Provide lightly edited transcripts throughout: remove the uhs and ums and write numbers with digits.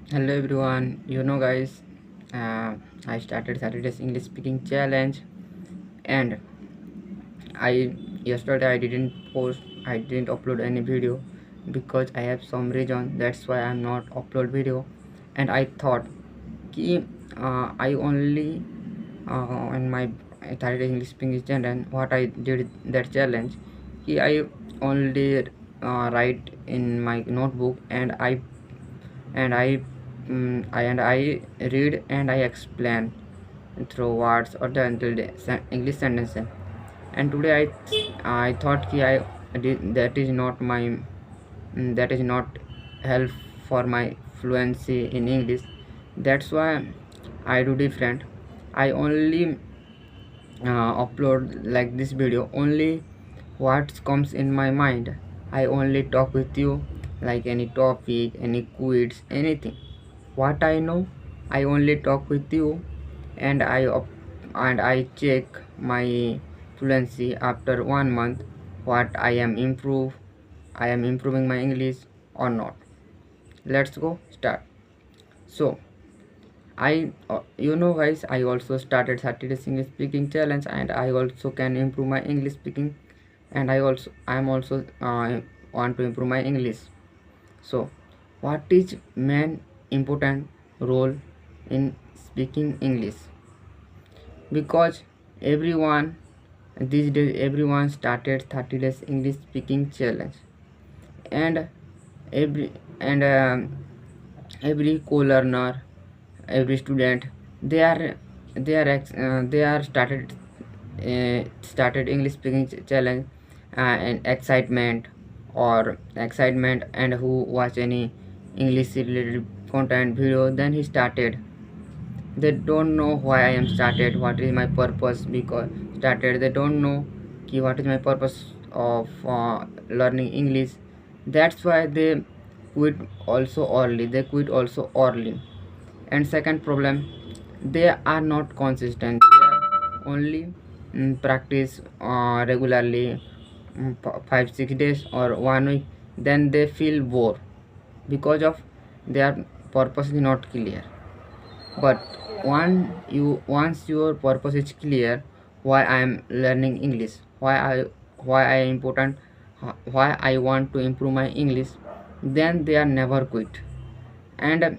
Hello everyone, guys, I started Saturday's English speaking challenge, and I yesterday I didn't post, I didn't upload any video because I have some reason. That's why I'm not upload video, and I thought कि I only in my Saturday English speaking challenge what I did that challenge कि I only write in my notebook and I read and I explain through words or the until the English sentences. And today I thought कि I did, that is not my that is not help for my fluency in English. That's why I do different. I only upload like this video only what comes in my mind. I only talk with you like any topic, any quiz, anything what I know. I only talk with you, and I check my fluency after 1 month what I am improving my English or not. Let's go start. So guys, I also started Saturday's English speaking challenge, and I also can improve my English speaking, and I am also want to improve my English. So what is main important role in speaking English? Because everyone these days everyone started 30 days English speaking challenge, and every and every co-learner, every student, they are they are started English speaking challenge, and excitement, and who watch any English related content video, then he started. They don't know why I am started, what is my purpose because started. They don't know what is my purpose of learning English. That's why they quit also early. And second problem, they are not consistent. They are only practice regularly, 5 6 days or 1 week, then they feel bored because of their purpose is not clear. But once your purpose is clear, why I am learning English, why I important, why I want to improve my English, then they are never quit. And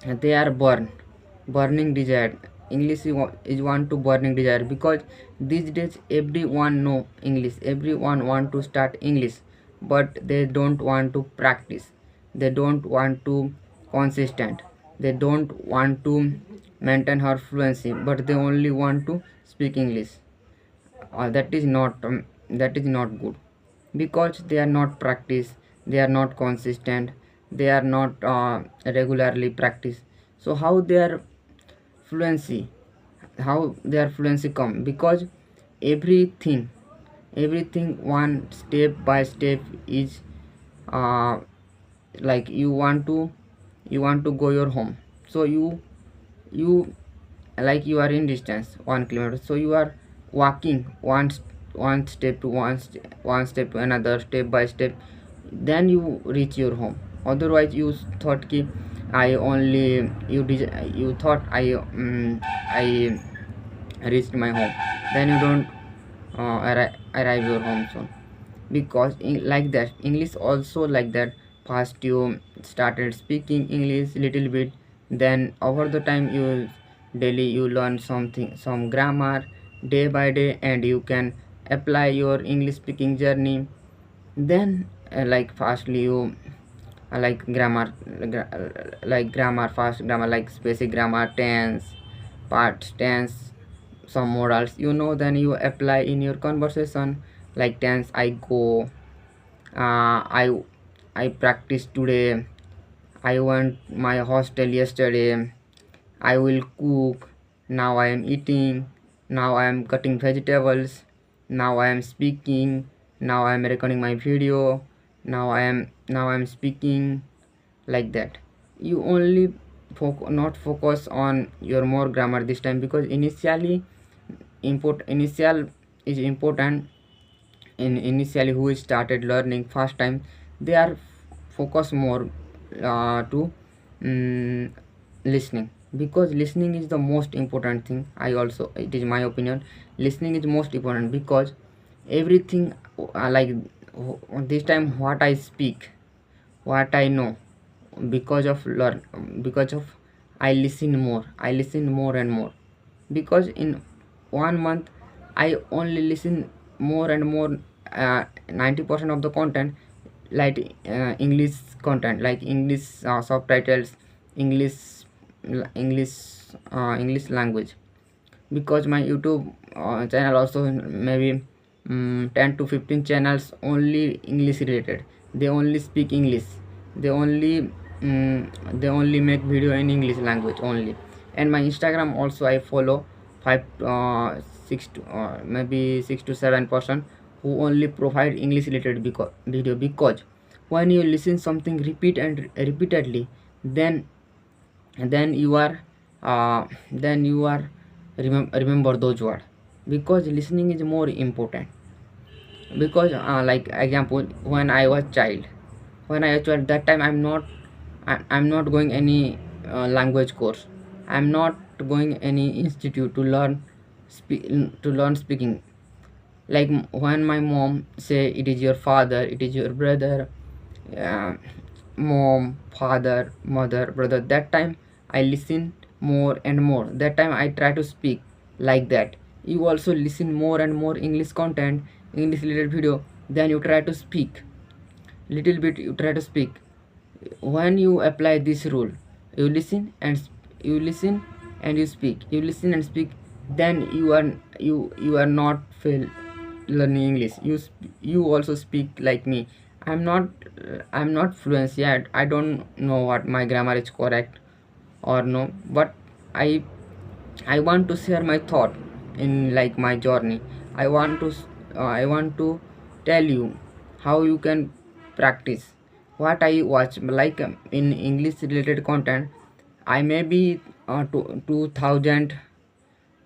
they are burning desire. English is one to burning desire, because these days everyone know English, everyone want to start English, but they don't want to practice, they don't want to consistent, they don't want to maintain her fluency, but they only want to speak English. That is not good, because they are not practice, they are not consistent, they are not regularly practice. So fluency how their fluency come? Because everything everything one step by step is uh, like you want to go your home. So you like you are in distance 1 kilometer, so you are walking one step to one step to another, step by step, then you reach your home. Otherwise you thought ki I only you thought I reached my home, then you don't arrive your home soon. Because like that English also like that. First you started speaking English little bit, then over the time you daily you learn something, some grammar, day by day, and you can apply your English speaking journey. Then like fastly you like grammar, fast grammar, like basic grammar, tense, parts tense, some modals, then you apply in your conversation. Like tense, I go, I practice today, I went my hostel yesterday, I will cook, now I am eating, now I am cutting vegetables, now I am speaking, now I am recording my video, now I am speaking. Like that you only not focus on your more grammar this time, because initial is important. In initially who started learning first time, they are focus more to mm, listening, because listening is the most important thing. I also, it is my opinion, listening is most important, because everything, like this time what I speak, what I know, because of learn, because of I listen more, I listen more and more, because in 1 month I only listen more and more, 90% of the content, like English content, like English subtitles, english english English language, because my YouTube channel also maybe 10 to 15 channels only English related. They only speak English. They only they only make video in English language only. And my Instagram also I follow 5 6 to maybe 6 to 7% who only provide English related video, because when you listen something repeatedly, then you are remember those words, because listening is more important. Because like example, when I was child, that time I'm not going any language course, I'm not going any institute to learn speaking. Like when my mom say it is your father, it is your brother, uh, mom, father, mother, brother, that time I listen more and more, that time I try to speak like that. You also listen more and more English content, English related video, then you try to speak little bit, you try to speak. When you apply this rule, you listen and you listen and you speak, you listen and speak, then you are not fail learning English. You also speak like me. I'm not fluent yet, I don't know what my grammar is correct or no, but i I want to share my thought in like my journey. I want to tell you how you can practice what I watch, like in English related content. I may be 2000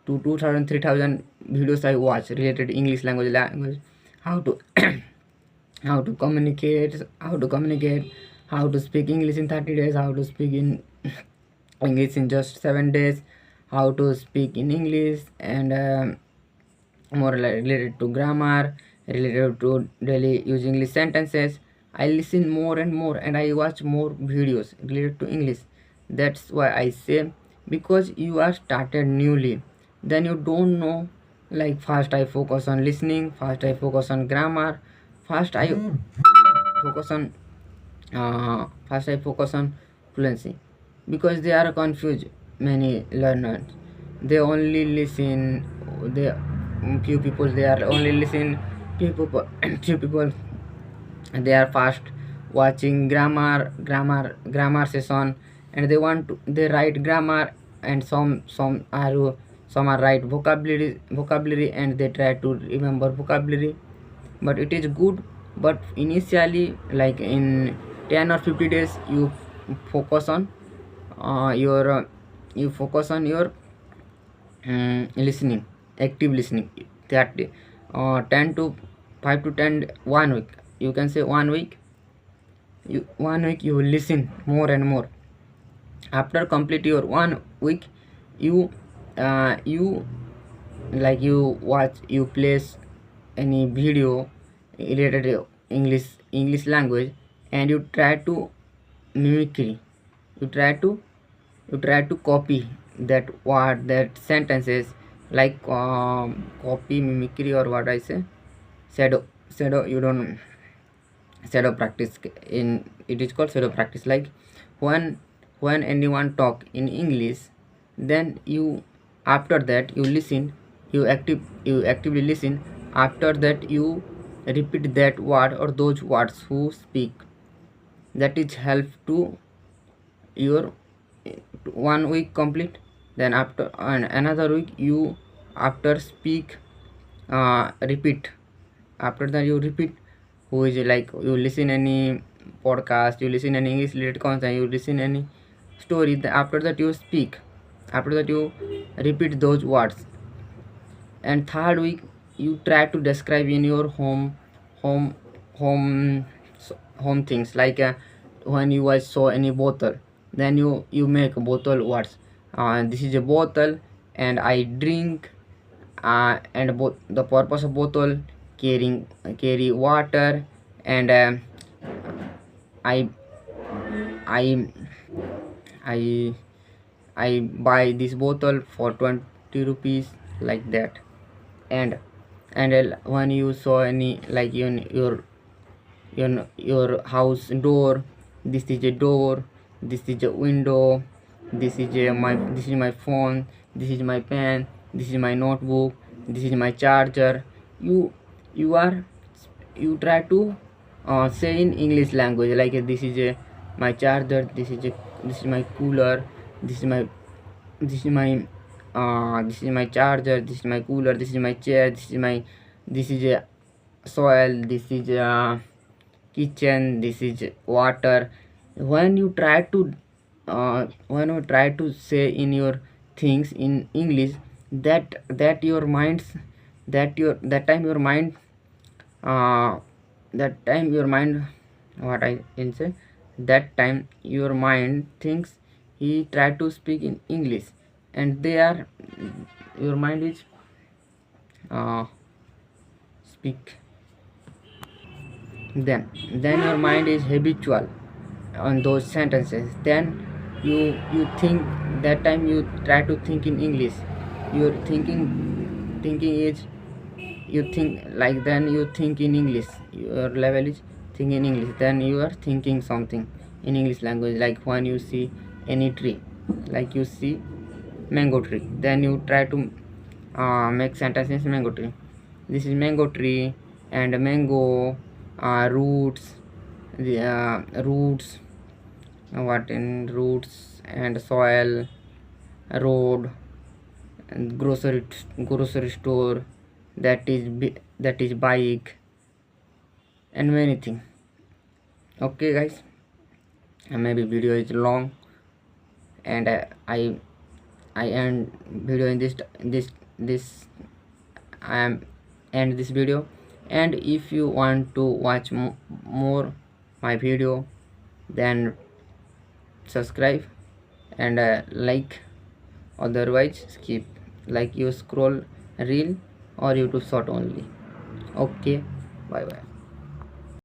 to 2000 3000 videos I watch related English language, how to how to communicate, how to speak English in 30 days, how to speak in English in just 7 days, how to speak in English, and more related to grammar, related to daily using English sentences. I listen more and more, and I watch more videos related to English. That's why I say, because you are started newly, then you don't know. Like first I focus on listening, first I focus on grammar, first I focus on first I focus on fluency, because they are confused. Many learners, they only listen, they few people they are only listen, few people few people they are fast watching grammar session, and they want to they write grammar, and some are write vocabulary, and they try to remember vocabulary. But it is good, but initially like in 10 or 50 days focus on your you focus on your listening, active listening, that 10 to 5 to 10 1 week, you can say 1 week, you 1 week you will listen more and more. After complete your 1 week, you you like you watch, you place any video related to English language, and you try to mimicry, you try to copy that word, that sentences, like copy mimicry, or what I say, shadow, you don't shadow practice. In it is called shadow practice. Like when anyone talk in English, then you after that you listen, you actively listen. After that you repeat that word or those words who speak. That is help to your 1 week complete. Then after another week you after speak, repeat. After that you repeat, who is like you listen any podcast, you listen any English related content, you listen any story. After that you speak, after that you repeat those words. And third week you try to describe in your home home things, like when you was saw any bottle, then you make bottle words. This is a bottle and I drink, and the purpose of bottle, carry water, and I I I I buy this bottle for 20 rupees, like that. And when you saw any, like your house door, this is a door, this is a window, this is my phone, this is my pen, this is my notebook, this is my charger. You are you try to say in English language, like this is a my charger, this is my cooler, this is my this is my this is my charger, this is my cooler, this is my chair, this is a soil, this is a kitchen, this is water. When you try to say in your things in English, that your minds that your that time your mind uh, that time your mind what I can say, that time your mind thinks he try to speak in English, and they are your mind is speak. Then your mind is habitual on those sentences. Then you think, that time you try to think in English. Your thinking is, you think like, then you think in English. Your level is think in English, then you are thinking something in English language. Like when you see any tree, like you see mango tree, then you try to make sentences mango tree. This is mango tree, and mango roots, the roots, what in roots, and soil, road, and grocery store, that is bike, and many things. Okay guys, maybe video is long, and I end video in this I am end this video. And if you want to watch more my video, then subscribe and like, otherwise skip, like you scroll reel or YouTube short only. Okay, bye bye.